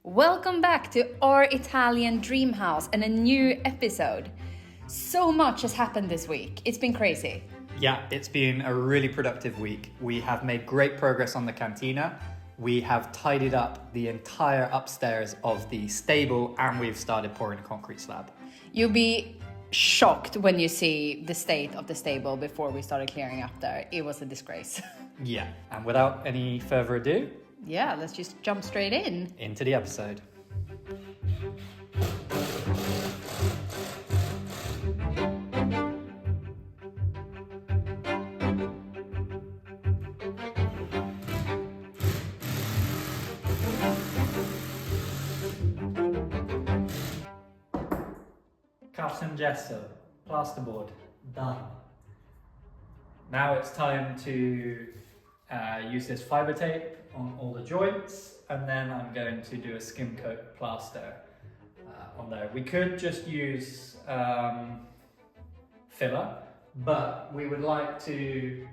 Welcome back to our Italian dream house and a new episode. So much has happened this week. It's been crazy. Yeah, it's been a really productive week. We have made great progress on the Cantina. We have tidied up the entire upstairs of the stable and we've started pouring a concrete slab. You'll be shocked when you see the state of the stable before we started clearing up there. It was a disgrace. Yeah, and without any further ado, Yeah, let's just jump straight in. into the episode. Calcium gesso, plasterboard, done. Now it's time to use this fiber tape on all the joints, and then I'm going to do a skim coat plaster on there. We could just use filler, but we would like to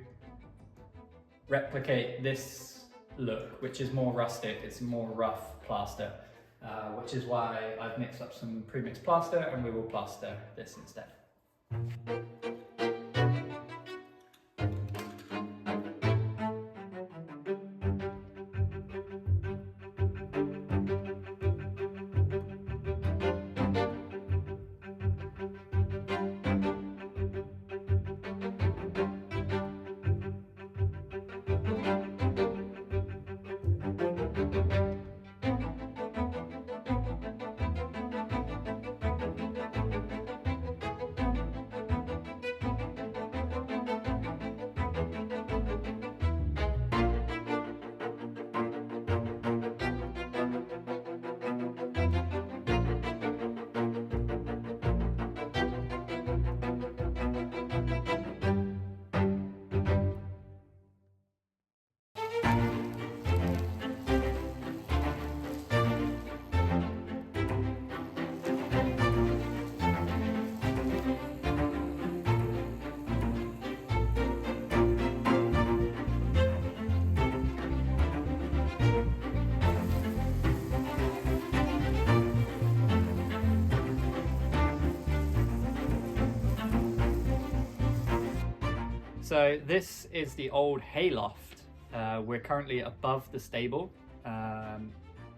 replicate this look, which is more rustic, it's more rough plaster, which is why I've mixed up some pre-mixed plaster and we will plaster this instead. So this is the old hay loft. We're currently above the stable.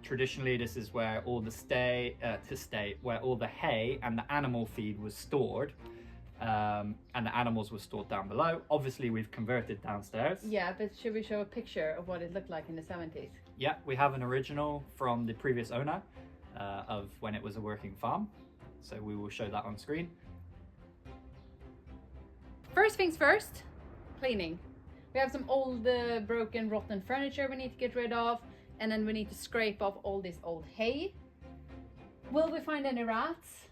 Traditionally, this is where all the where all the hay and the animal feed was stored, and the animals were stored down below. Obviously, we've converted downstairs. Yeah, but should we show a picture of what it looked like in the 70s? Yeah, we have an original from the previous owner of when it was a working farm. So we will show that on screen. First things first, cleaning. We have some old broken rotten furniture we need to get rid of, and then we need to scrape off all this old hay. Will we find any rats?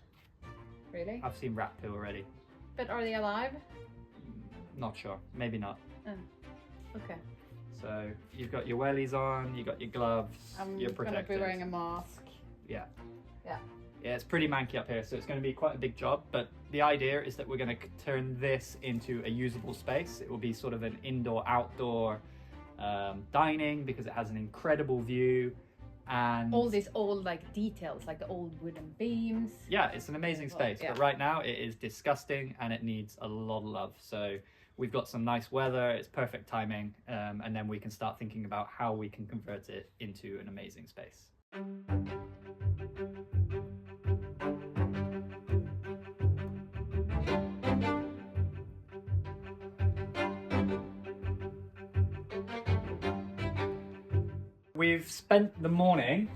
Really? I've seen rat poo already. But are they alive? Not sure, maybe not. Okay. So you've got your wellies on, you've got your gloves, your protectors. I'm gonna be wearing a mask. Yeah. Yeah. Yeah, it's pretty manky up here, so it's going to be quite a big job, but the idea is that we're going to turn this into a usable space. It will be sort of an indoor-outdoor dining because it has an incredible view and... all these old details, like the old wooden beams. Yeah, it's an amazing space, but right now it is disgusting and it needs a lot of love. So we've got some nice weather, it's perfect timing, and then we can start thinking about how we can convert it into an amazing space. We've spent the morning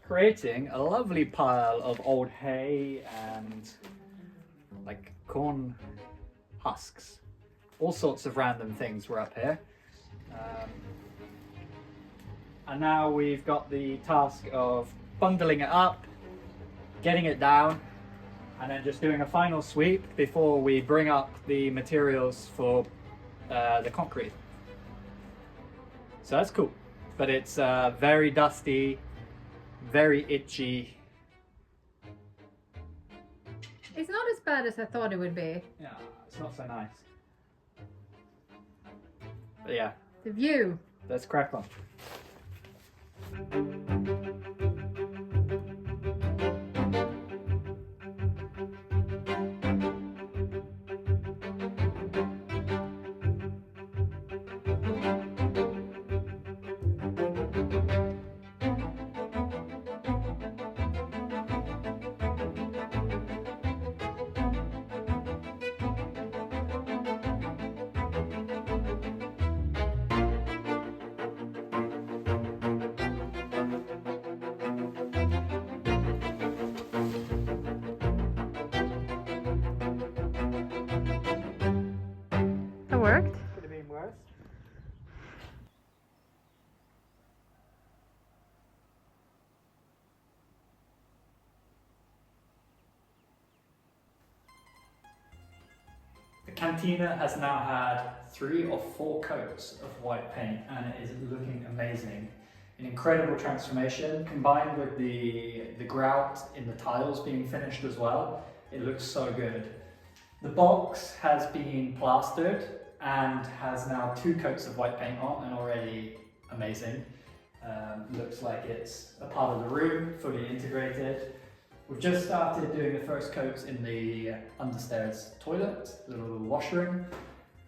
creating a lovely pile of old hay and corn husks. All sorts of random things were up here. And now we've got the task of bundling it up, getting it down, and then just doing a final sweep before we bring up the materials for the concrete. So that's cool. But it's very dusty, very itchy. It's not as bad as I thought it would be. Yeah, it's not so nice. But yeah. The view. Let's crack on. Cantina has now had 3 or 4 coats of white paint and it is looking amazing. An incredible transformation combined with the grout in the tiles being finished as well. It looks so good. The box has been plastered and has now 2 coats of white paint on and already amazing. Looks like it's a part of the room, fully integrated. We've just started doing the first coats in the understairs toilet, the little washroom.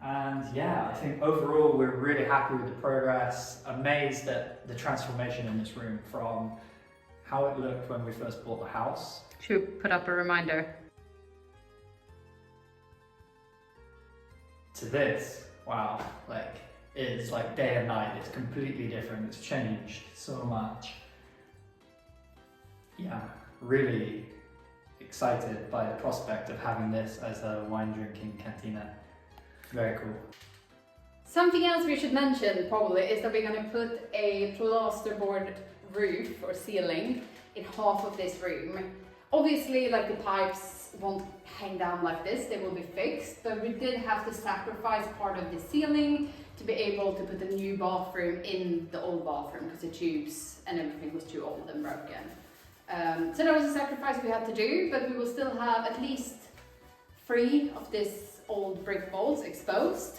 And yeah, I think overall we're really happy with the progress, amazed at the transformation in this room from how it looked when we first bought the house. Should we put up a reminder? To this, wow, like it's like day and night, it's completely different, it's changed so much. Yeah, really excited by the prospect of having this as a wine drinking cantina. Very cool. Something else we should mention probably is that we're going to put a plasterboard roof or ceiling in half of this room. Obviously, like the pipes won't hang down like this, they will be fixed, but we did have to sacrifice part of the ceiling to be able to put the new bathroom in the old bathroom because the tubes and everything was too old and broken. So that was a sacrifice we had to do, but we will still have at least 3 of this old brick walls exposed.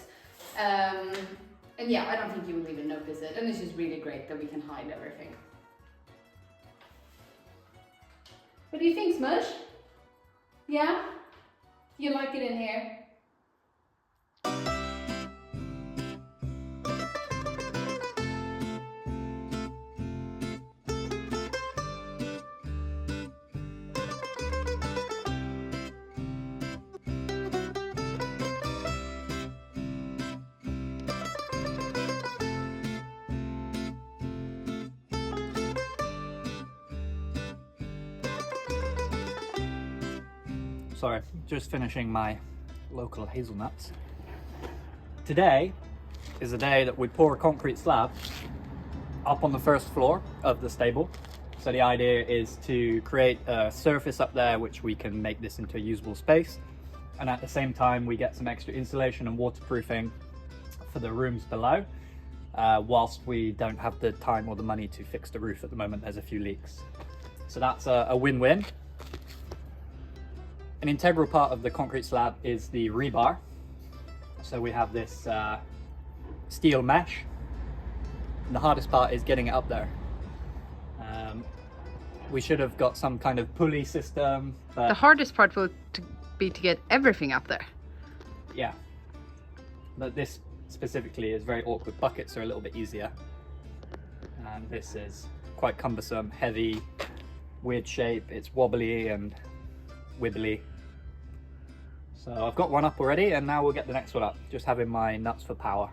And yeah, I don't think you will even notice it, and it's just really great that we can hide everything. What do you think, Smush? Yeah? You like it in here? Sorry, just finishing my local hazelnuts. Today is the day that we pour a concrete slab up on the first floor of the stable. So the idea is to create a surface up there which we can make this into a usable space, and at the same time we get some extra insulation and waterproofing for the rooms below, whilst we don't have the time or the money to fix the roof at the moment. There's a few leaks. So that's a win-win. An integral part of the concrete slab is the rebar. So we have this steel mesh. And the hardest part is getting it up there. We should have got some kind of pulley system. But The hardest part will be to get everything up there. yeah, but this specifically is very awkward. Buckets are a little bit easier. And this is quite cumbersome, heavy, weird shape. It's wobbly and wibbly. So I've got one up already, and now we'll get the next one up. Just having my nuts for power.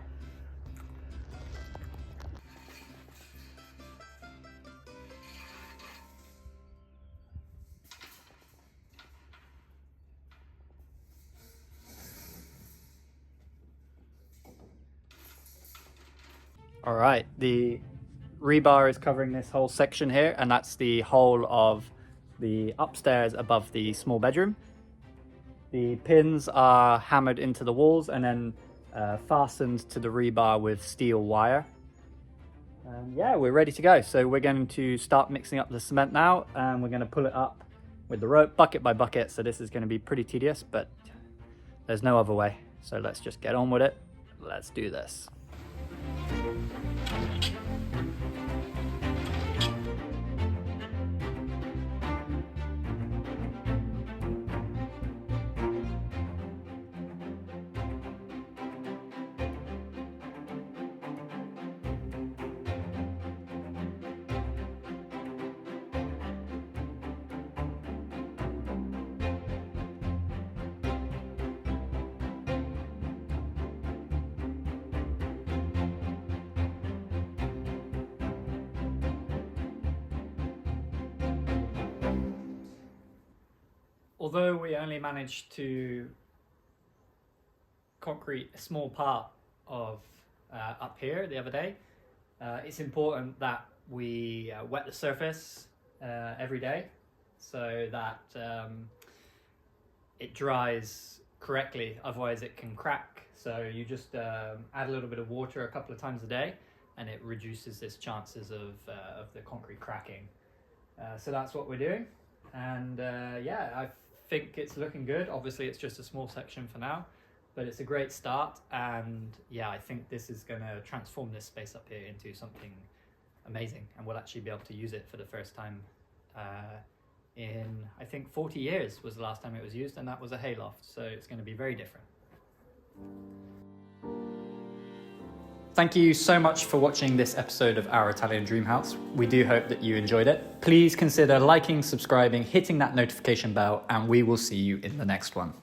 All right, the rebar is covering this whole section here, and that's the whole of the upstairs above the small bedroom. The pins are hammered into the walls and then fastened to the rebar with steel wire. And yeah, we're ready to go. So we're going to start mixing up the cement now, and we're going to pull it up with the rope bucket by bucket. So this is going to be pretty tedious, but there's no other way. So let's just get on with it. Let's do this. Although we only managed to concrete a small part of up here the other day, it's important that we wet the surface every day so that it dries correctly, otherwise it can crack. So you just add a little bit of water a couple of times a day, and it reduces its chances of the concrete cracking. So that's what we're doing, and yeah, I think it's looking good. Obviously it's just a small section for now, but it's a great start, and yeah, I think this is going to transform this space up here into something amazing, and we'll actually be able to use it for the first time in, I think 40 years was the last time it was used, and that was a hayloft, so it's going to be very different. Thank you so much for watching this episode of Our Italian Dream House. We do hope that you enjoyed it. Please consider liking, subscribing, hitting that notification bell, and we will see you in the next one.